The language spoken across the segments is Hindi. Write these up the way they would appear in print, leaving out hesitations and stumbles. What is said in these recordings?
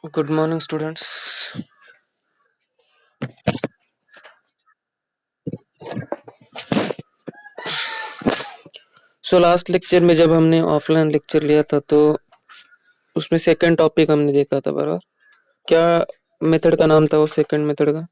Good morning, students. Last lecture में जब हमने ऑफलाइन लेक्चर लिया था तो उसमें सेकंड टॉपिक हमने देखा था बराबर। क्या मेथड का नाम था वो सेकंड मेथड का?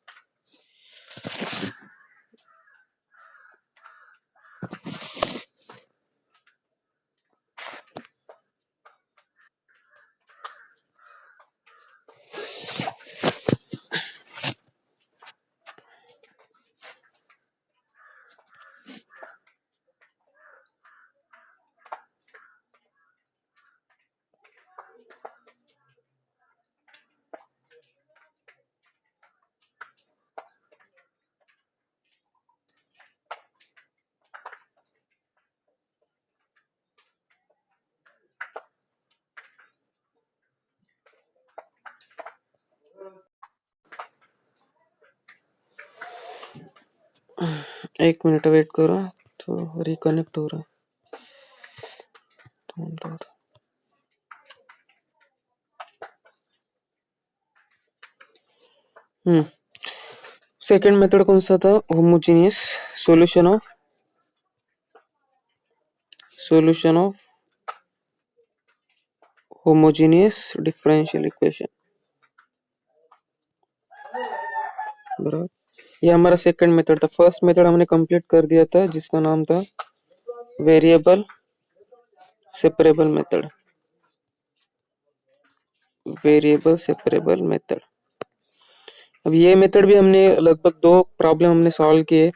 एक मिनट वेट करो, तो रिकनेक्ट हो रहा है। सेकंड मेथड कौन सा था? Homogeneous solution of homogeneous differential equation बराबर। ये हमारा सेकंड मेथड था। फर्स्ट मेथड हमने कंप्लीट कर दिया था जिसका नाम था वेरिएबल सेपरेबल मेथड। अब ये मेथड भी हमने लगभग 2 प्रॉब्लम हमने सॉल्व किए।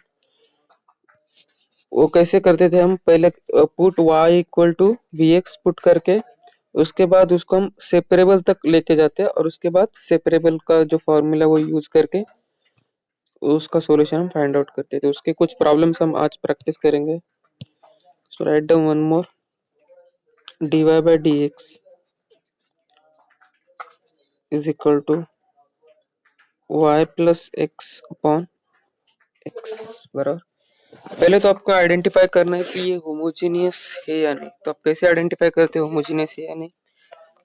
वो कैसे करते थे? हम पहले put y equal to v x put करके उसके बाद उसको हम सेपरेबल तक लेके जाते हैं और उसके बाद सेपरेबल का जो फॉर्मूला वो यूज करके उसका सॉल्यूशन हम फाइंड आउट करते थे। उसके कुछ प्रॉब्लम्स हम आज प्रैक्टिस करेंगे। So write down one more. dy by dx is equal to y plus x upon x बराबर। पहले तो आपको आइडेंटिफाई करना है कि ये होमोजेनियस है या नहीं। तो आप कैसे आइडेंटिफाई करते हो होमोजेनियस है या नहीं?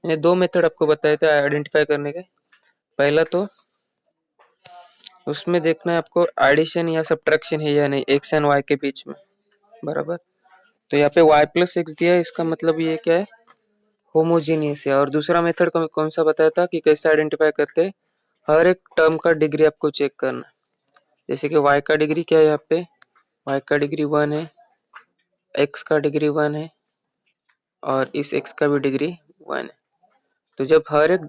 मैंने 2 मेथड आपको बताए थे आइडेंटिफाई करने के। पहला तो उसमें देखना है आपको एडिशन या सब्ट्रैक्शन है या नहीं एक्स एंड वाई के बीच में बराबर। तो यहाँ पे y प्लस एक्स दिया है, इसका मतलब ये क्या है? होमोजेनियस है। और दूसरा मेथड कौन सा बताया था कि कैसे आइडेंटिफाई करते हैं? हर एक टर्म का डिग्री आपको चेक करना। जैसे कि y का डिग्री क्या है, यहाँ पे y का डिग्री 1 है, x का डिग्री 1 है और इस x का भी डिग्री 1 है। तो जब हर एक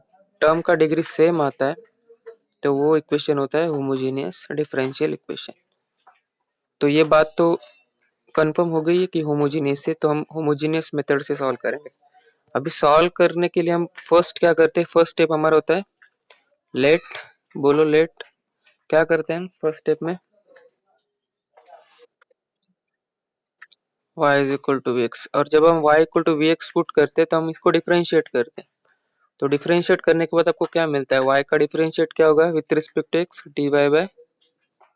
टर्म का डिग्री सेम आता है तो वो इक्वेशन होता है होमोजेनियस डिफरेंशियल इक्वेशन। तो ये बात तो कंफर्म हो गई है कि होमोजेनियस है, तो हम होमोजेनियस मेथड से सॉल्व करेंगे। अभी सॉल्व करने के लिए हम फर्स्ट क्या करते हैं? फर्स्ट स्टेप हमारा होता है लेट। बोलो लेट। क्या करते हैं हम फर्स्ट स्टेप में? y is equal to v x. और जब हम y equal to v x put करते हैं तो हम इसको डिफरेंशिएट करते हैं। तो डिफरेंशिएट करने के बाद आपको क्या मिलता है? y का डिफरेंशिएट क्या होगा with respect to x? dy by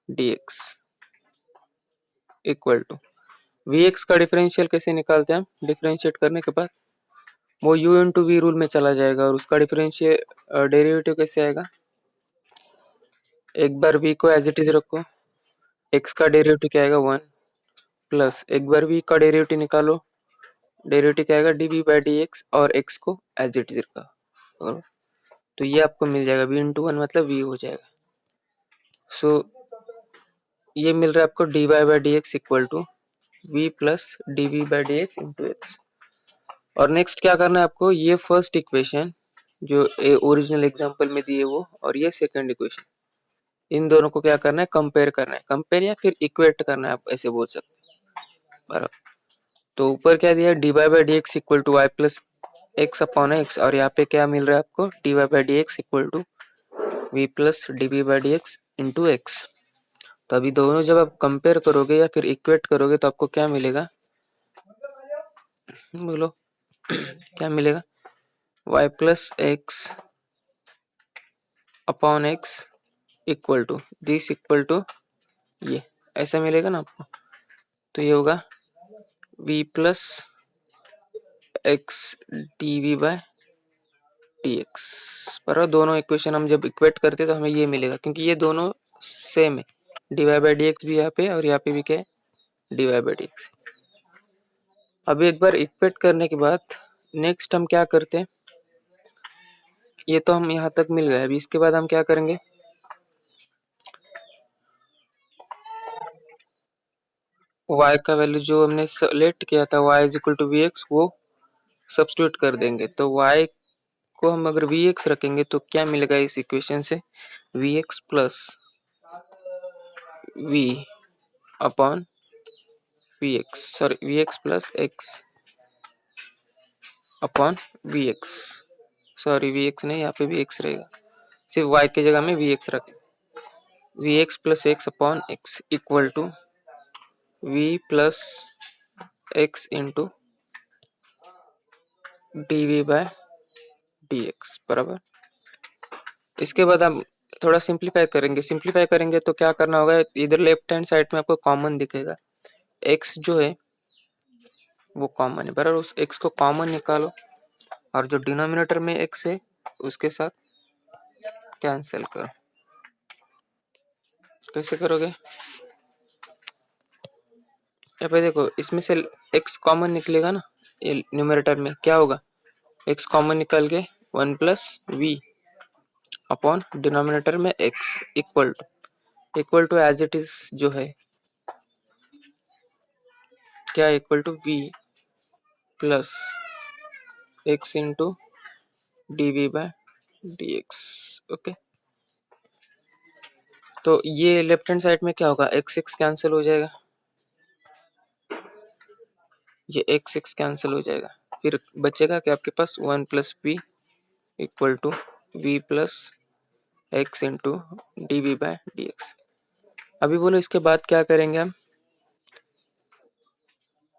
dx equal to v x का डिफरेंशियल कैसे निकालते हैं हम? डिफरेंशिएट करने के बाद वो u इंटू वी रूल में चला जाएगा और उसका डिफरेंशियल डेरिवेटिव कैसे आएगा? एक बार v को एज इट इज रखो, x का डेरिवेटिव क्या आएगा? 1 प्लस एक बार v का डेरिवेटिव निकालो, डेरिवेटिव क्या आएगा? dv बाई dx और x को एज इट इज रखा। तो ये आपको मिल जाएगा v इंटू 1 मतलब v हो जाएगा। सो ये मिल रहा है आपको dy by dx equal to v plus dv by dx into x. और नेक्स्ट क्या करना है आपको? ये फर्स्ट इक्वेशन जो ओरिजिनल एग्जांपल में दी है वो, और ये सेकंड इक्वेशन, इन दोनों को क्या करना है? कंपेयर करना है। कंपेयर या फिर इक्वेट करना है, आप ऐसे बोल सकते हैं बराबर। तो ऊपर क्या दिया है? dy by dx equal to y plus x upon x, और यहाँ पे क्या मिल रहा है आपको? dy by dx equal to v plus dv by dx into x. तो अभी दोनों जब आप कंपेयर करोगे या फिर इक्वेट करोगे तो आपको क्या मिलेगा? बोलो क्या मिलेगा? y plus x upon x equal to this equal to ये, ऐसा मिलेगा ना आपको। तो ये होगा v plus x d v by d x पर दोनों इक्वेशन हम जब इक्वेट करते तो हमें ये मिलेगा, क्योंकि ये दोनों सेम है। dy बाई डी एक्स भी यहाँ पे और यहाँ पे भी क्या है, dy बाई डी एक्स। अब एक बार इक्वेट करने के बाद नेक्स्ट हम क्या करते हैं, ये तो हम यहाँ तक मिल गए। अभी इसके बाद हम क्या करेंगे, y का वैल्यू जो हमने सेलेक्ट किया था y is equal to v x, वो सब्स्टिट्यूट कर देंगे। तो y को हम अगर वी एक्स रखेंगे तो क्या मिलेगा इस इक्वेशन से, v x plus v upon v x, sorry v x plus x upon v x, sorry v x नहीं, यहाँ पे वी एक्स रहेगा, सिर्फ y की जगह में वी एक्स रखें। V x plus x upon x equal to v plus x into d v by d x बराबर। इसके बाद हम थोड़ा सिंप्लीफाई करेंगे तो क्या करना होगा, इधर लेफ्ट हैंड साइड में आपको कॉमन दिखेगा, x जो है वो कॉमन है बराबर, उस x को कॉमन निकालो और जो डिनोमिनेटर में x है उसके साथ कैंसिल करो। कैसे करोगे, यहाँ पे देखो इसमें से x कॉमन निकलेगा ना, ये न्यूमरेटर में क्या होगा, x कॉमन निकल के 1 प्लस वी अपॉन डिनोमिनेटर में x equal to as it is जो है क्या, equal to v plus x into d v by d x. Okay, तो ये लेफ्ट हैंड साइड में क्या होगा, एक्स एक्स कैंसिल हो जाएगा, ये एक्स एक्स कैंसिल हो जाएगा, फिर बचेगा कि आपके पास 1 plus v equal to v plus x into d v by d x. अभी बोलो इसके बाद क्या करेंगे हम,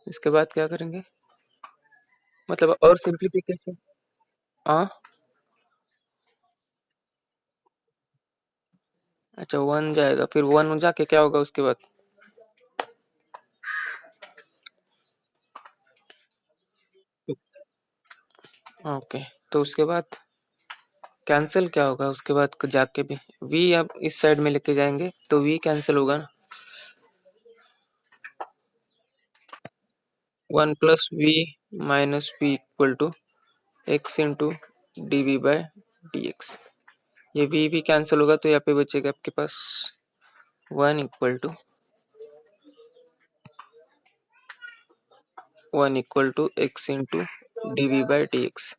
इसके बाद क्या करेंगे, मतलब और सिंप्लीफिकेशन। हाँ, अच्छा 1 जाएगा, फिर 1 जाके क्या होगा उसके बाद, ओके, तो उसके बाद कैंसिल क्या होगा उसके बाद जाके भी, v अब इस साइड में लेके जाएंगे तो v कैंसिल होगा ना, 1 plus v minus v equal to x into d v by d x. ये v भी कैंसिल होगा तो यहाँ पे बचेगा आपके पास 1 equal to x into d v by d x.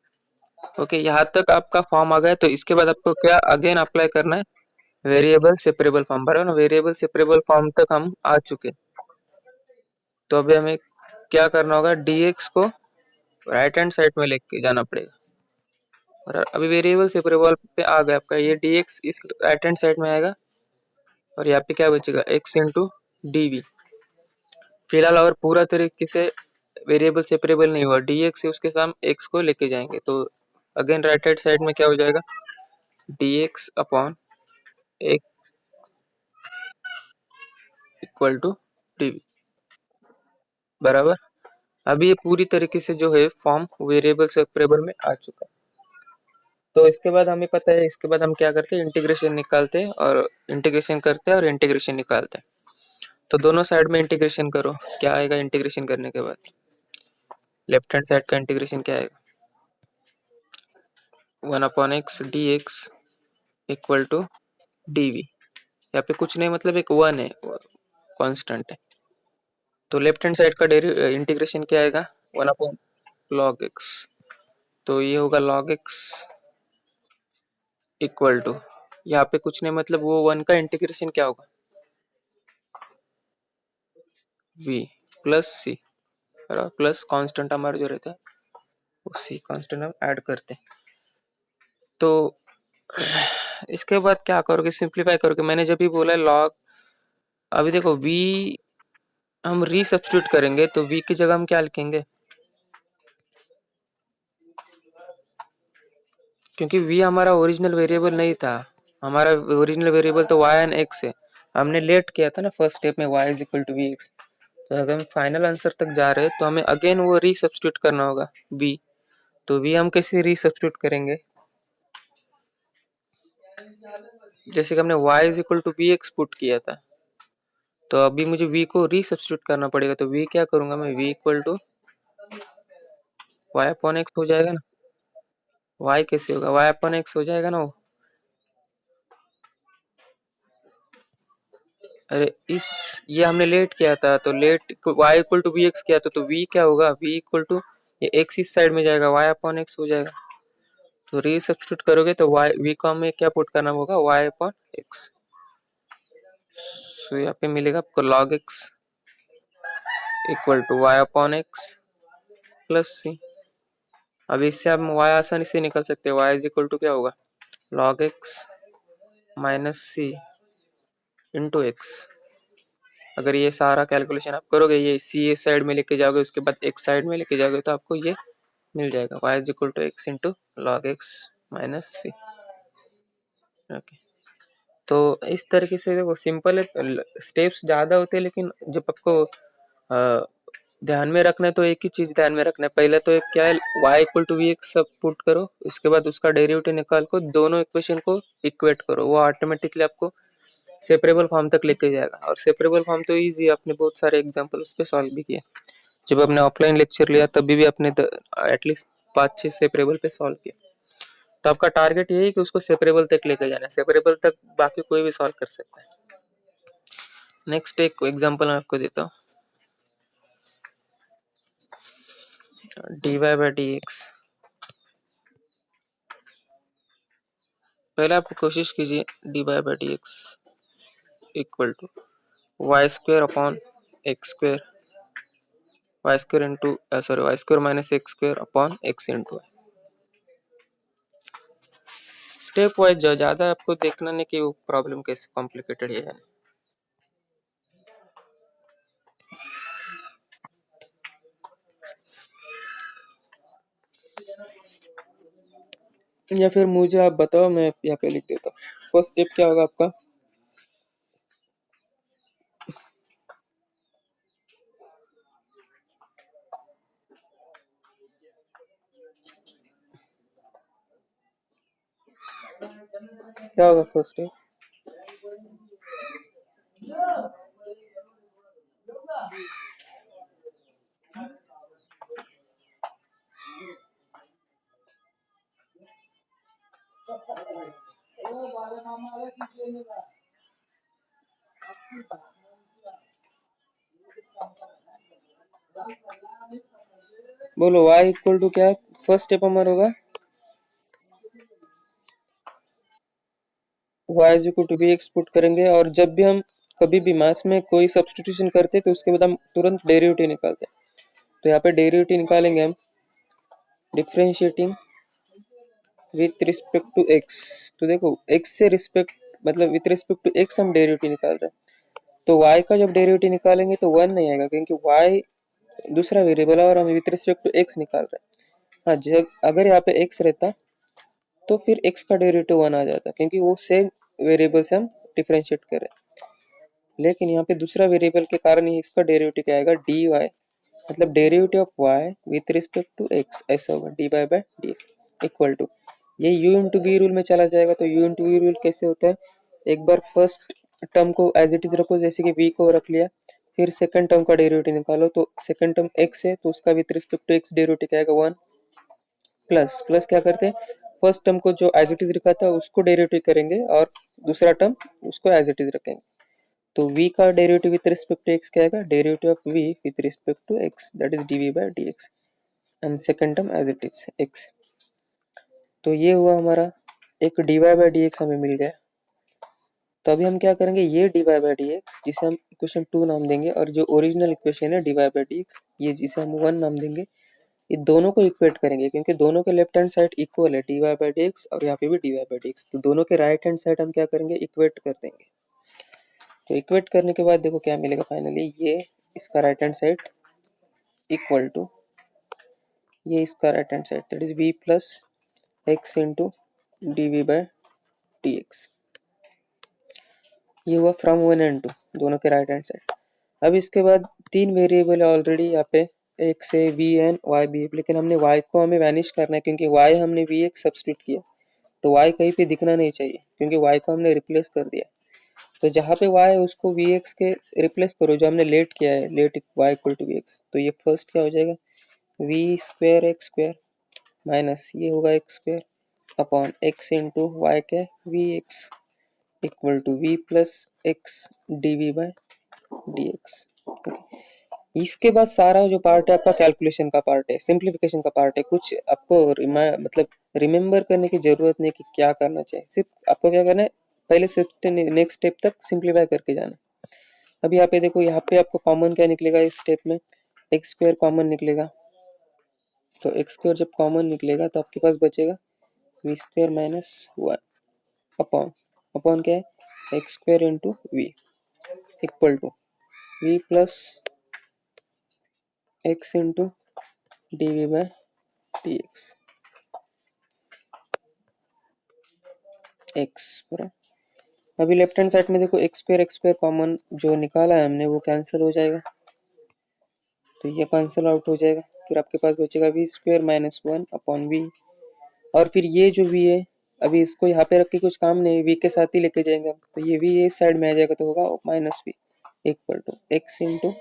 Okay, यहाँ तक आपका फॉर्म आ गया, तो इसके बाद आपको क्या अगेन अप्लाई करना है, वेरिएबल सेपरेबल फॉर्म भरा ना, वेरिएबल सेपरेबल फॉर्म तक हम आ चुके। तो अभी हमें क्या करना होगा, dx को राइट हैंड साइड में लेके जाना पड़ेगा, और अभी वेरिएबल सेपरेबल पे आ गया आपका, ये dx इस राइट हैंड साइड में आएगा और यहाँ पे क्या बचेगा, x इंटू डी वी। फिलहाल और पूरा तरीके से वेरिएबल सेपरेबल नहीं हुआ, dx से उसके साथ x को लेके जाएंगे तो अगेन राइट हैंड साइड में क्या हो जाएगा, dx upon x equal to d v बराबर। अभी ये पूरी तरीके से जो है फॉर्म वेरिएबल सेपरेबल में आ चुका है। तो इसके बाद हमें पता है, इसके बाद हम क्या करते हैं, इंटीग्रेशन निकालते हैं और इंटीग्रेशन करते हैं और इंटीग्रेशन निकालते हैं। तो दोनों साइड में इंटीग्रेशन करो, क्या आएगा इंटीग्रेशन करने के बाद, लेफ्ट हैंड साइड का इंटीग्रेशन क्या आएगा, 1/x dx equal to d v. यहाँ पे कुछ नहीं, मतलब एक 1 है, कांस्टेंट है। तो लेफ्ट हैंड साइड का इंटीग्रेशन क्या आएगा, 1/log x। तो ये होगा log x इक्वल टू, यहाँ पे कुछ नहीं, मतलब वो 1 का इंटीग्रेशन क्या होगा, v प्लस सी, प्लस कांस्टेंट हमारा जो रहता है वो सी कांस्टेंट हम ऐड करते हैं। तो इसके बाद क्या करोगे, सिंप्लीफाई करोगे, मैंने जब भी बोला लॉग, अभी देखो v हम री सब्स्टिट्यूट करेंगे तो v की जगह हम क्या लिखेंगे, क्योंकि v हमारा ओरिजिनल वेरिएबल नहीं था, हमारा ओरिजिनल वेरिएबल तो y एंड x है, हमने लेट किया था ना फर्स्ट स्टेप में y is equal to v x. तो अगर हम फाइनल आंसर तक जा रहे हैं तो हमें अगेन वो री सब्स्टिट्यूट करना होगा v। तो v हम कैसे री सब्स्टिट्यूट करेंगे, जैसे कि हमने y is equal to v x put किया था, तो अभी मुझे v को रीसब्स्टिट्यूट करना पड़ेगा। तो v क्या करूंगा मैं, v equal to y upon x हो जाएगा ना। y कैसे होगा, y अपॉन एक्स हो जाएगा ना वो। अरे इस ये हमने लेट किया था, तो let y equal to v x किया था, तो v क्या होगा, v इक्वल टू ये x इस साइड में जाएगा, y अपॉन एक्स हो जाएगा। तो रीसब्स्टिट्यूट करोगे तो y v को हमें क्या पुट करना होगा, y अपॉन एक्स। तो यहाँ पे मिलेगा आपको log x equal to y upon x plus C. अब इससे हम y आसानी से निकल सकते हैं, y इज इक्वल टू क्या होगा, log x माइनस सी इंटू एक्स। अगर ये सारा कैलकुलेशन आप करोगे, ये सी ए साइड में लेके जाओगे, उसके बाद एक्स साइड में लेके जाओगे, तो आपको ये मिल जाएगा y is equal to x into log x minus c. Okay, तो इस तरीके से देखो सिंपल है, स्टेप्स ज़्यादा होते हैं, लेकिन जब आपको ध्यान में रखना है तो एक ही चीज़ ध्यान में रखना है। पहले तो एक क्या है, y equal to v x सब पुट करो, उसके बाद उसका डेरिवेटिव निकाल को दोनों इक्वेशन को इक्वेट करो, वो ऑटोमेटिकली आपको सेपरेबल फॉर्म तक लेके जाएगा। और सेपरेबल फॉर्म तो इजी है, आपने बहुत सारे एग्जांपल उस पर सॉल्व भी किए। जब आपने ऑफलाइन लेक्चर लिया तभी भी आपने एटलीस्ट 5-6 सेपरेबल पे सॉल्व किया। तो आपका टारगेट यही है कि उसको सेपरेबल तक लेके जाना है, सेपरेबल तक बाकी कोई भी सॉल्व कर सकता है। नेक्स्ट एक एग्जांपल मैं आपको देता हूँ, dy बाई डी एक्स। पहले आप कोशिश कीजिए dy by d x equal to y square upon x square, y square into y square minus x square upon x into. Step wise ज़्यादा आपको देखना नहीं कि वो प्रॉब्लम कैसे कॉम्प्लिकेटेड है। या फिर मुझे आप बताओ, मैं यहाँ पे लिख देता हूँ। फर्स्ट स्टेप क्या होगा आपका, क्या होगा फर्स्ट स्टेप, बोलो y इक्वल टू क्या, फर्स्ट स्टेप हमारा होगा y is equal to v x put करेंगे। और जब भी हम कभी भी मैथ्स में कोई सब्स्टिट्यूशन करते हैं तो उसके बाद हम तुरंत डेरिवेटिव निकालते हैं। तो यहाँ पे डेरिवेटिव निकालेंगे हम differentiating with respect to x. तो देखो x से रिस्पेक्ट मतलब विथ रिस्पेक्ट टू x हम डेरिवेटिव निकाल रहे हैं। तो y का जब डेरिवेटिव निकालेंगे तो 1 नहीं आएगा, क्योंकि y दूसरा वेरिएबल है और हम विथ रिस्पेक्ट टू x निकाल रहे हैं। हाँ, जब अगर यहाँ पे x रहता तो फिर x का डेरिवेटिव 1 आ जाता, क्योंकि वो सेम वेरिएबल से हम डिफरेंशिएट कर रहे हैं। लेकिन यहाँ पे दूसरा वेरिएबल के कारण ही इसका डेरिवेटिव क्या आएगा, dy, मतलब derivative of y with respect to x ऐसा होगा, dy by d x equal to, ये u इंटू वी रूल में चला जाएगा। तो u इंटू वी रूल कैसे होता है, एक बार फर्स्ट टर्म को एज इट इज रखो, जैसे कि v को रख लिया, फिर सेकंड टर्म का डेरिवेटिव निकालो। तो सेकंड टर्म x है तो उसका with respect to x derivative क्या आएगा, 1 प्लस प्लस क्या करते हैं, फर्स्ट टर्म को जो एज इट इज रखा था उसको डेरिवेटिव करेंगे और दूसरा टर्म उसको एज इट इज रखेंगे। तो v का derivative with respect to x क्या आएगा, derivative of v with respect to x, that is dv by dx, and second term as it is x। तो ये हुआ हमारा एक dy बाय dx हमें मिल गया। तो अभी हम क्या करेंगे, ये dy बाय dx जिसे हम इक्वेशन 2 नाम देंगे, और जो ओरिजिनल इक्वेशन है dy बाय dx ये जिसे हम 1 नाम देंगे, ये दोनों को इक्वेट करेंगे, क्योंकि दोनों के लेफ्ट हैंड साइड इक्वल है, dy बाय dx और यहाँ पे भी dy बाय dx। तो दोनों के राइट हैंड साइड हम क्या करेंगे, इक्वेट कर देंगे। तो इक्वेट करने के बाद देखो क्या मिलेगा फाइनली, ये इसका right hand side equal to ये इसका right hand side, that is v plus x into d v by d x. ये हुआ फ्रॉम 1 एंड 2 दोनों के राइट हैंड साइड। अब इसके बाद तीन वेरिएबल है ऑलरेडी यहाँ पे, एक से वी एन वाई बी, लेकिन हमने y को हमें वैनिश करना है, क्योंकि y हमने वी एक्स सब्स्टिट्यूट किया। तो y कहीं पे दिखना नहीं चाहिए क्योंकि y को हमने रिप्लेस कर दिया। तो जहाँ पे y है उसको vx के रिप्लेस करो, जो हमने लेट किया है, let y equal to vx। तो ये फर्स्ट क्या हो जाएगा, v square x square minus ये होगा x square upon x into y क्या v x equal to v plus x d v by d x. इसके बाद सारा जो पार्ट है आपका कैलकुलेशन का पार्ट है, सिंप्लीफिकेशन का पार्ट है। कुछ आपको मतलब रिमेम्बर करने की जरूरत नहीं कि क्या करना चाहिए, सिर्फ आपको क्या करना है, पहले सिर्फ नेक्स्ट स्टेप तक सिंप्लीफाई करके जाना। अब यहाँ पे देखो, यहाँ पे आपको कॉमन क्या निकलेगा इस स्टेप में, एक्स स्क्वायर कॉमन निकलेगा। तो एक्स स्क्वायर जब कॉमन निकलेगा तो आपके पास बचेगा v square minus one upon upon क्या है, x square into v equal to v plus x into d v by d x x बराबर। अभी लेफ्ट हैंड साइड में देखो एक्स स्क्वायर कॉमन जो निकाला है हमने वो कैंसिल हो जाएगा, तो ये कैंसिल आउट हो जाएगा। फिर आपके पास बचेगा v square minus one upon v, और फिर ये जो वी है अभी इसको यहाँ पे रख के कुछ काम नहीं, वी के साथ ही लेके जाएंगे हम, तो ये वी इस साइड में आ जाएगा तो होगा minus v equal to x into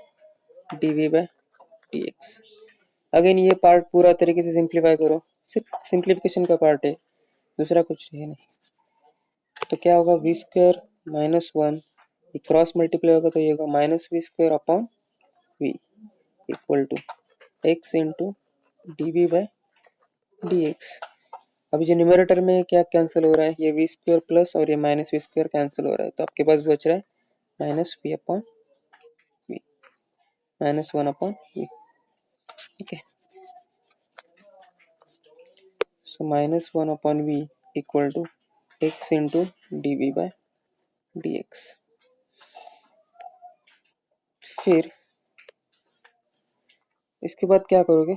d v by d x. Again ये पार्ट पूरा तरीके से सिंप्लीफाई करो, सिर्फ सिंप्लीफिकेशन का पार्ट है, दूसरा कुछ है नहीं। तो क्या होगा, v square minus one cross multiply होगा तो ये होगा minus v square upon v equal to x into d v by d x. अभी जो न्यूमरेटर में क्या कैंसिल हो रहा है, ये वी स्क्वायर प्लस और ये माइनस वी स्क्वायर कैंसिल हो रहा है, तो आपके पास बच रहा है minus v upon v, minus one upon v. ठीक है, so minus one upon v equal to x into d v by d x. फिर इसके बाद क्या करोगे,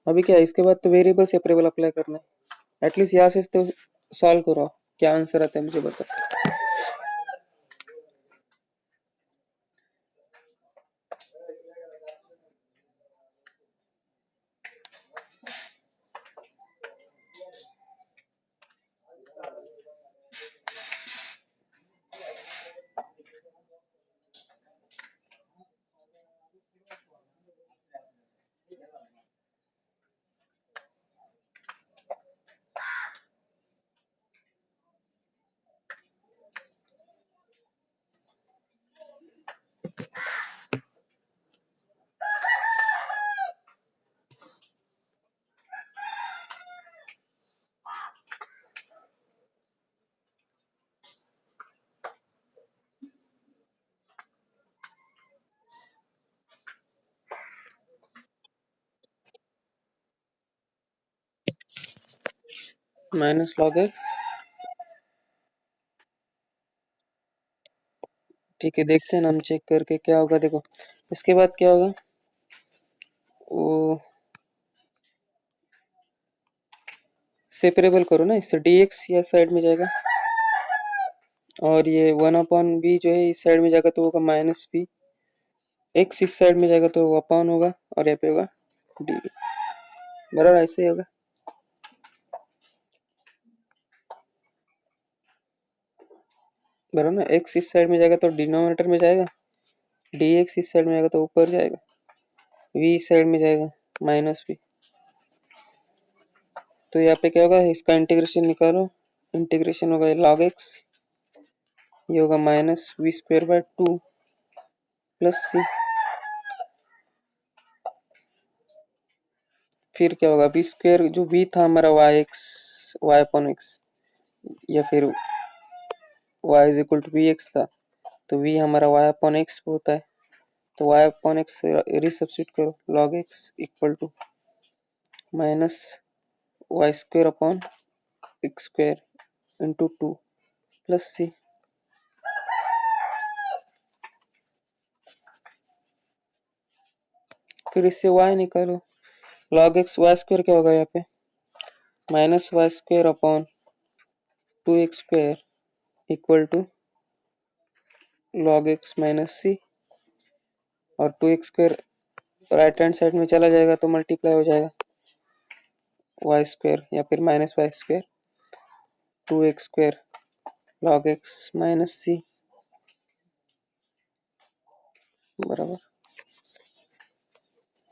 अभी क्या है, इसके बाद तो वेरिएबल सेपरेबल अप्लाई करना है। एटलीस्ट यहाँ से तो सॉल्व करो, क्या आंसर आता है मुझे बताओ। माइनस लॉग एक्स, ठीक है, देखते हैं ना हम चेक करके क्या होगा। देखो इसके बाद क्या होगा, वो सेपरेबल करो ना, इससे डी एक्स या साइड में जाएगा और ये वन अपॉन बी जो है इस साइड में जाएगा तो होगा माइनस बी, एक्स इस साइड में जाएगा तो अपॉन होगा और यहाँ पे होगा डी, बराबर ऐसे ही होगा। बराबर ना, एक्स इस साइड में जाएगा तो डिनोमिनेटर में जाएगा, डी एक्स इस साइड में जाएगा तो ऊपर जाएगा, वी इस साइड में जाएगा माइनस वी। तो यहाँ पे क्या होगा, इसका इंटीग्रेशन निकालो, इंटीग्रेशन होगा लॉग एक्स, ये होगा minus v square by two plus C. फिर क्या होगा, बी स्क्वायर जो वी था हमारा y x, y upon x, या फिर y is equal to v x था, तो वी हमारा वाई अपॉन एक्स होता है, तो वाई अपॉन एक्स रिसब्स्टिट्यूट करो, log x equal to minus y square upon x square into two plus C. फिर इससे y निकालो, लॉग एक्स वाई स्क्वायर क्या होगा यहाँ पे, minus y square upon two x square equal to log x minus C, और two x square right hand side में चला जाएगा तो मल्टीप्लाई हो जाएगा वाई स्क्वायर या फिर minus y square 2x² log x minus C बराबर।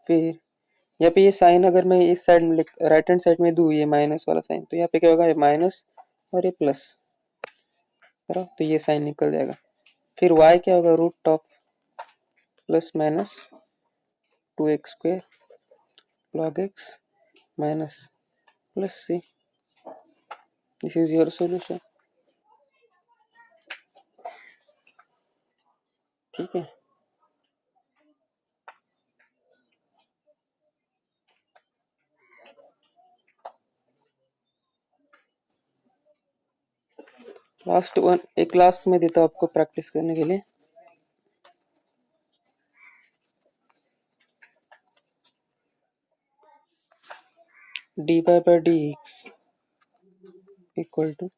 फिर यहाँ पे ये साइन अगर मैं इस साइड में राइट हैंड साइड में दूँ ये माइनस वाला साइन, तो यहाँ पे क्या होगा, ये माइनस और ये प्लस, बराबर, तो ये साइन निकल जाएगा। फिर y क्या होगा, root of plus minus 2x² log x minus plus c. This is your solution. ठीक है, लास्ट वन एक लास्ट में देता हूँ आपको प्रैक्टिस करने के लिए। dy by dx equal to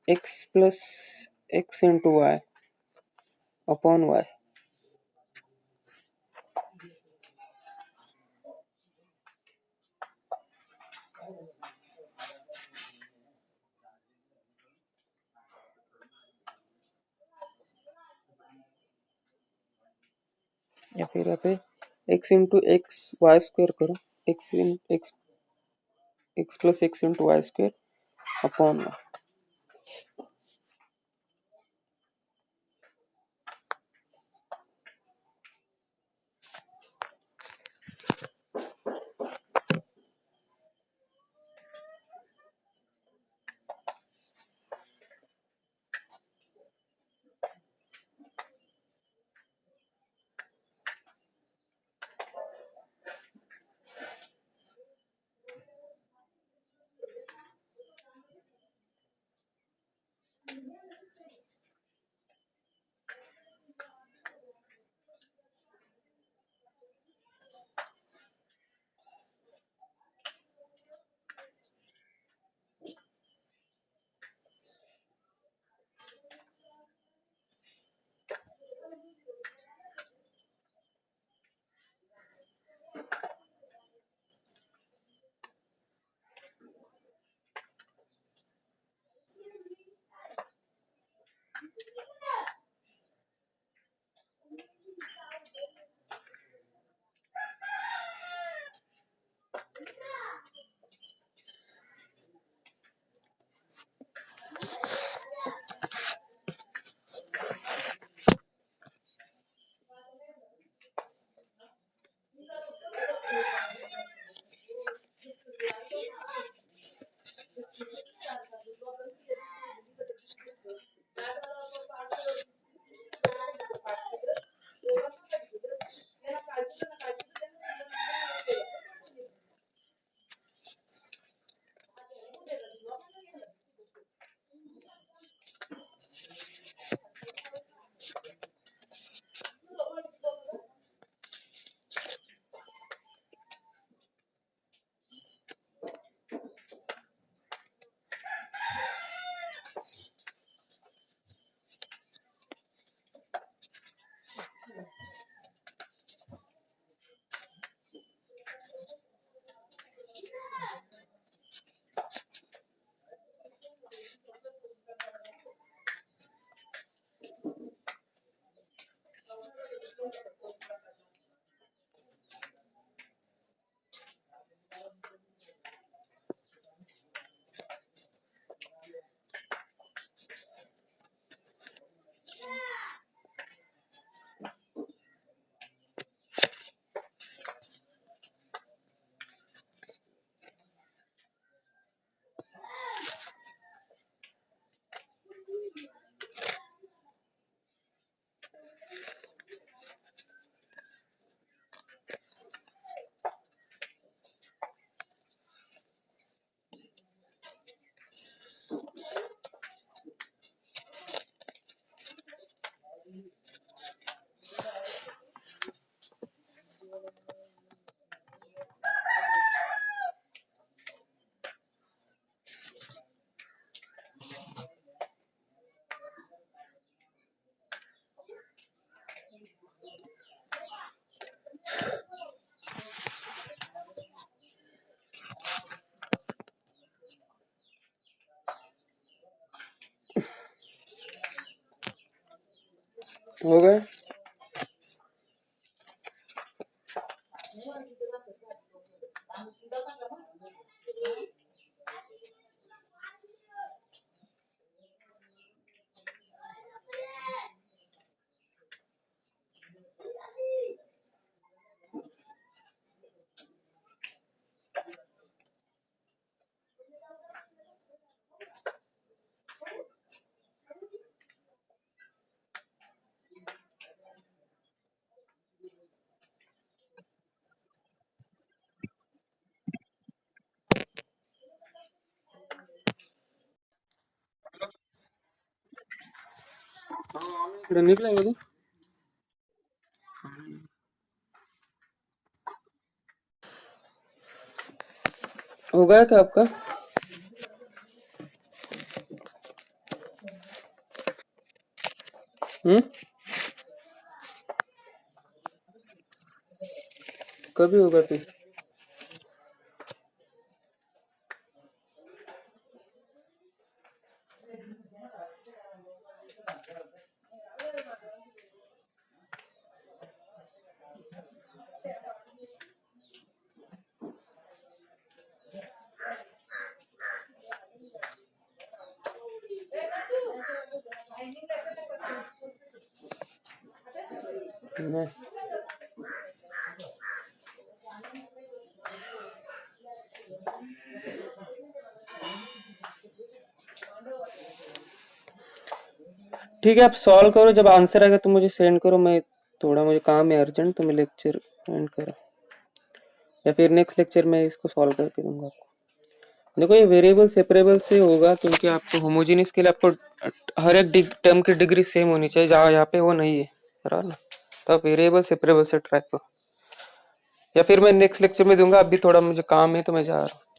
x plus x into y upon y. या फिर यहाँ पे x into x y square करो, x in x plus x into y square upon y. हो गए। निकलेंगे तो हो गया क्या आपका? कभी होगा फिर? नहीं। ठीक है, आप सॉल्व करो, जब आंसर आएगा तो मुझे सेंड करो। मैं थोड़ा, मुझे काम है अर्जेंट, तो मैं लेक्चर एंड करो, या फिर नेक्स्ट लेक्चर में इसको सॉल्व करके दूंगा आपको। देखो ये वेरिएबल सेपरेबल से होगा, क्योंकि आपको होमोजेनियस के लिए आपको हर एक टर्म की डिग्री सेम होनी चाहिए, जहाँ यहाँ पे वो नहीं है, बराबर ना। तो आप वेरिएबल सेपरेबल से ट्राई करो, या फिर मैं नेक्स्ट लेक्चर में दूंगा। अभी थोड़ा मुझे काम है तो मैं जा रहा हूँ।